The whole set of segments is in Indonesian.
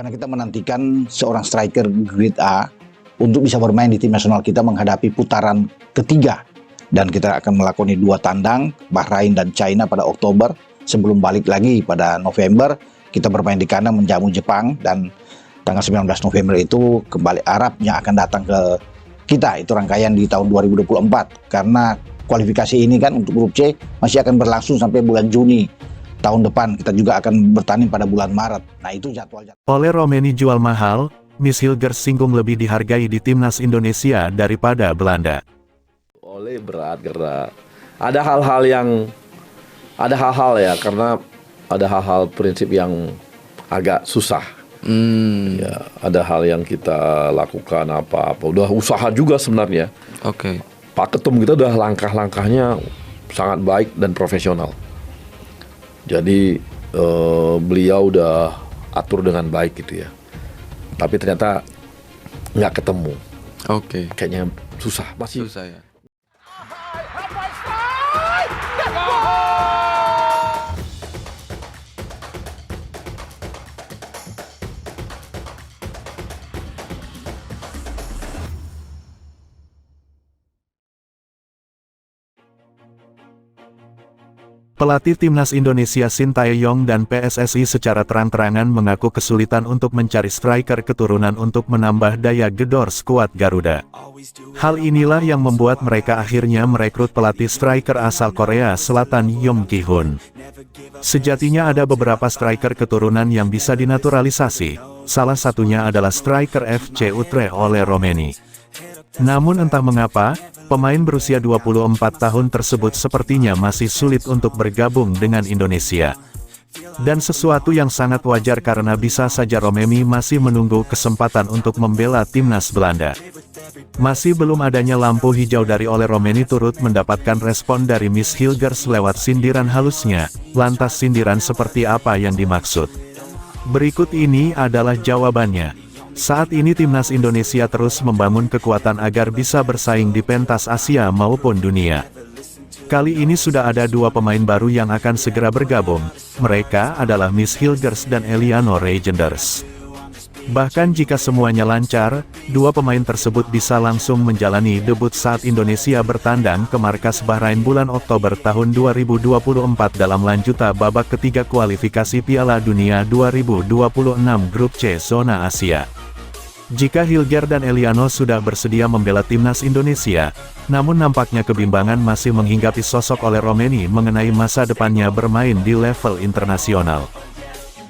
Karena kita menantikan seorang striker grade A untuk bisa bermain di tim nasional kita menghadapi putaran ketiga. Dan kita akan melakoni 2 tandang, Bahrain dan China pada Oktober. Sebelum balik lagi pada November, kita bermain di kandang menjamu Jepang. Dan tanggal 19 November itu kembali Arab yang akan datang ke kita. Itu rangkaian di tahun 2024. Karena kualifikasi ini kan untuk grup C masih akan berlangsung sampai bulan Juni tahun depan. Kita juga akan bertanding pada bulan Maret. Nah itu jadwal-jadwal. Oleh Romeni jual mahal, Miss Hilgers singgung lebih dihargai di timnas Indonesia daripada Belanda. Oleh berat gerak. Ada hal-hal ya, karena ada hal-hal prinsip yang agak susah. Ya, ada hal yang kita lakukan apa-apa. Udah usaha juga sebenarnya. Oke. Pak Ketum kita udah langkah-langkahnya sangat baik dan profesional. Jadi beliau udah atur dengan baik gitu ya. Tapi ternyata nggak ketemu. Oke. Kayaknya susah, masih Susah ya. Pelatih timnas Indonesia Sintayong dan PSSI secara terang-terangan mengaku kesulitan untuk mencari striker keturunan untuk menambah daya gedor skuad Garuda. Hal inilah yang membuat mereka akhirnya merekrut pelatih striker asal Korea Selatan Yong Ki-hun. Sejatinya ada beberapa striker keturunan yang bisa dinaturalisasi, salah satunya adalah striker FC Utrecht oleh Romeni. Namun entah mengapa, pemain berusia 24 tahun tersebut sepertinya masih sulit untuk bergabung dengan Indonesia. Dan sesuatu yang sangat wajar karena bisa saja Romeni masih menunggu kesempatan untuk membela timnas Belanda. Masih belum adanya lampu hijau dari Ole Romeni turut mendapatkan respon dari Miss Hilgers lewat sindiran halusnya, lantas sindiran seperti apa yang dimaksud? Berikut ini adalah jawabannya. Saat ini timnas Indonesia terus membangun kekuatan agar bisa bersaing di pentas Asia maupun dunia. Kali ini sudah ada 2 pemain baru yang akan segera bergabung. Mereka adalah Miss Hilgers dan Eliano Reijenders. Bahkan jika semuanya lancar, 2 pemain tersebut bisa langsung menjalani debut saat Indonesia bertandang ke markas Bahrain bulan Oktober tahun 2024 dalam lanjutan babak ketiga kualifikasi Piala Dunia 2026 Grup C Zona Asia. Jika Hilger dan Eliano sudah bersedia membela timnas Indonesia, namun nampaknya kebimbangan masih menghinggapi sosok Ole Romeni mengenai masa depannya bermain di level internasional.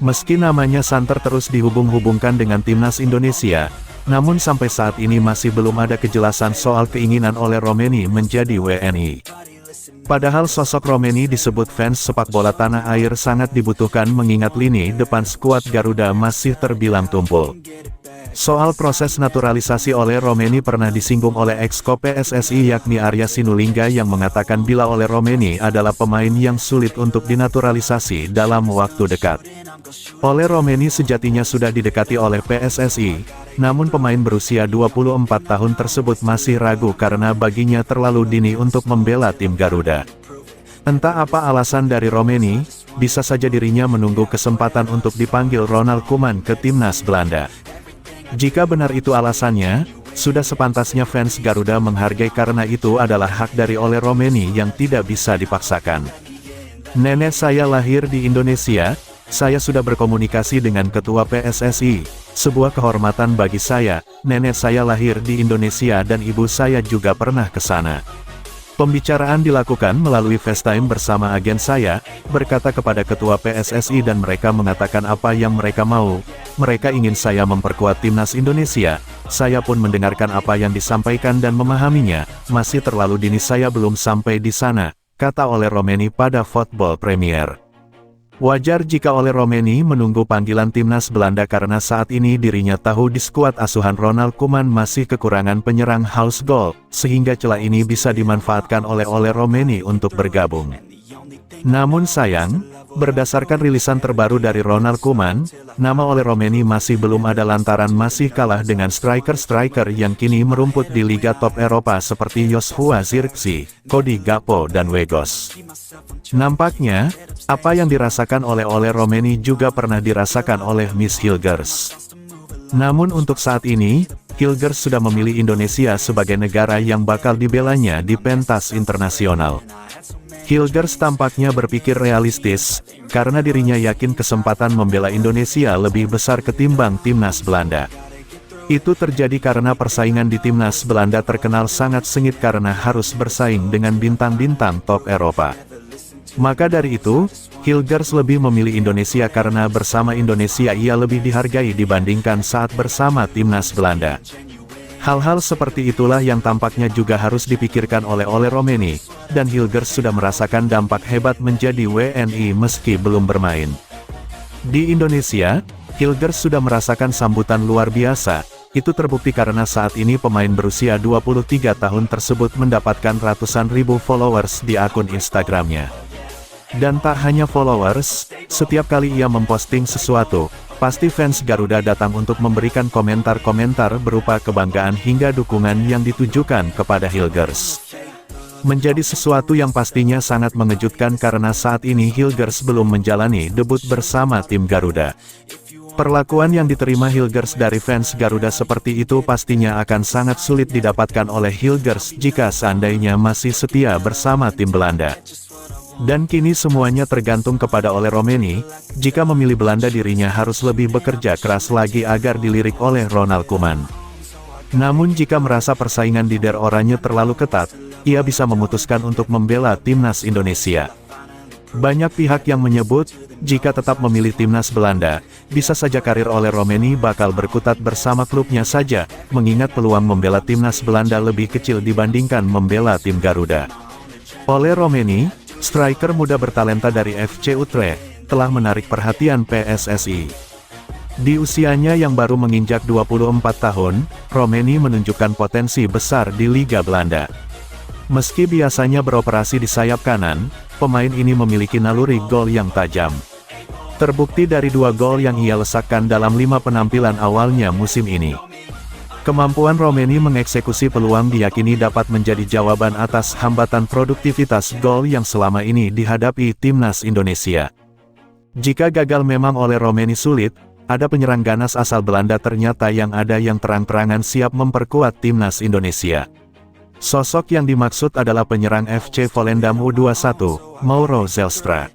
Meski namanya santer terus dihubung-hubungkan dengan timnas Indonesia, namun sampai saat ini masih belum ada kejelasan soal keinginan Ole Romeni menjadi WNI. Padahal sosok Romeni disebut fans sepak bola tanah air sangat dibutuhkan mengingat lini depan skuad Garuda masih terbilang tumpul. Soal proses naturalisasi Ole Romeni pernah disinggung oleh ex-ko PSSI yakni Arya Sinulinga yang mengatakan bila Ole Romeni adalah pemain yang sulit untuk dinaturalisasi dalam waktu dekat. Ole Romeni sejatinya sudah didekati oleh PSSI, namun pemain berusia 24 tahun tersebut masih ragu karena baginya terlalu dini untuk membela tim Garuda. Entah apa alasan dari Romeni, bisa saja dirinya menunggu kesempatan untuk dipanggil Ronald Koeman ke timnas Belanda. Jika benar itu alasannya, sudah sepantasnya fans Garuda menghargai karena itu adalah hak dari Ole Romeni yang tidak bisa dipaksakan. Nenek saya lahir di Indonesia, saya sudah berkomunikasi dengan ketua PSSI, sebuah kehormatan bagi saya, nenek saya lahir di Indonesia dan ibu saya juga pernah ke sana. Pembicaraan dilakukan melalui FaceTime bersama agen saya, berkata kepada ketua PSSI dan mereka mengatakan apa yang mereka mau. Mereka ingin saya memperkuat timnas Indonesia, saya pun mendengarkan apa yang disampaikan dan memahaminya, masih terlalu dini saya belum sampai di sana, kata Ole Romeni pada Football Premier. Wajar jika Ole Romeni menunggu panggilan timnas Belanda karena saat ini dirinya tahu di skuad asuhan Ronald Koeman masih kekurangan penyerang house goal, sehingga celah ini bisa dimanfaatkan oleh Ole Romeni untuk bergabung. Namun sayang, Berdasarkan rilisan terbaru dari Ronald Koeman, nama Ole Romeni masih belum ada lantaran masih kalah dengan striker-striker yang kini merumput di liga top Eropa seperti Joshua Zirkzee, Cody Gakpo dan Weghorst. Nampaknya, apa yang dirasakan oleh Ole Romeni juga pernah dirasakan oleh Miss Hilgers. Namun untuk saat ini, Hilgers sudah memilih Indonesia sebagai negara yang bakal dibelanya di pentas internasional. Hilgers tampaknya berpikir realistis, karena dirinya yakin kesempatan membela Indonesia lebih besar ketimbang timnas Belanda. Itu terjadi karena persaingan di timnas Belanda terkenal sangat sengit karena harus bersaing dengan bintang-bintang top Eropa. Maka dari itu, Hilgers lebih memilih Indonesia karena bersama Indonesia ia lebih dihargai dibandingkan saat bersama timnas Belanda. Hal-hal seperti itulah yang tampaknya juga harus dipikirkan oleh Ole Romeni, dan Hilgers sudah merasakan dampak hebat menjadi WNI meski belum bermain. Di Indonesia, Hilgers sudah merasakan sambutan luar biasa, itu terbukti karena saat ini pemain berusia 23 tahun tersebut mendapatkan ratusan ribu followers di akun Instagramnya. Dan tak hanya followers, setiap kali ia memposting sesuatu, pasti fans Garuda datang untuk memberikan komentar-komentar berupa kebanggaan hingga dukungan yang ditujukan kepada Hilgers. Menjadi sesuatu yang pastinya sangat mengejutkan karena saat ini Hilgers belum menjalani debut bersama tim Garuda. Perlakuan yang diterima Hilgers dari fans Garuda seperti itu pastinya akan sangat sulit didapatkan oleh Hilgers jika seandainya masih setia bersama tim Belanda. Dan kini semuanya tergantung kepada Ole Romeni, jika memilih Belanda dirinya harus lebih bekerja keras lagi agar dilirik oleh Ronald Koeman. Namun jika merasa persaingan di Der Oranje terlalu ketat, ia bisa memutuskan untuk membela timnas Indonesia. Banyak pihak yang menyebut, jika tetap memilih timnas Belanda, bisa saja karir Ole Romeni bakal berkutat bersama klubnya saja, mengingat peluang membela timnas Belanda lebih kecil dibandingkan membela tim Garuda. Ole Romeni, striker muda bertalenta dari FC Utrecht, telah menarik perhatian PSSI. Di usianya yang baru menginjak 24 tahun, Romeni menunjukkan potensi besar di Liga Belanda. Meski biasanya beroperasi di sayap kanan, pemain ini memiliki naluri gol yang tajam. Terbukti dari 2 gol yang ia lesakkan dalam 5 penampilan awalnya musim ini. Kemampuan Romeni mengeksekusi peluang diyakini dapat menjadi jawaban atas hambatan produktivitas gol yang selama ini dihadapi timnas Indonesia. Jika gagal memang oleh Romeni sulit, ada penyerang ganas asal Belanda ternyata yang terang-terangan siap memperkuat timnas Indonesia. Sosok yang dimaksud adalah penyerang FC Volendam U21, Mauro Zelstra.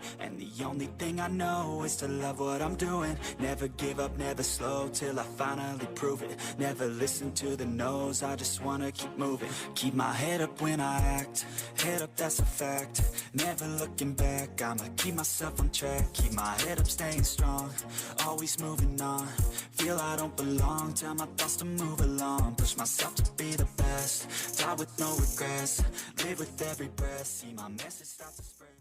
I know is to love what I'm doing. Never give up, never slow till I finally prove it. Never listen to the no's, I just wanna keep moving. Keep my head up when I act, head up that's a fact. Never looking back, I'ma keep myself on track. Keep my head up staying strong, always moving on. Feel I don't belong, tell my thoughts to move along. Push myself to be the best, die with no regrets. Live with every breath, see my message start to spread.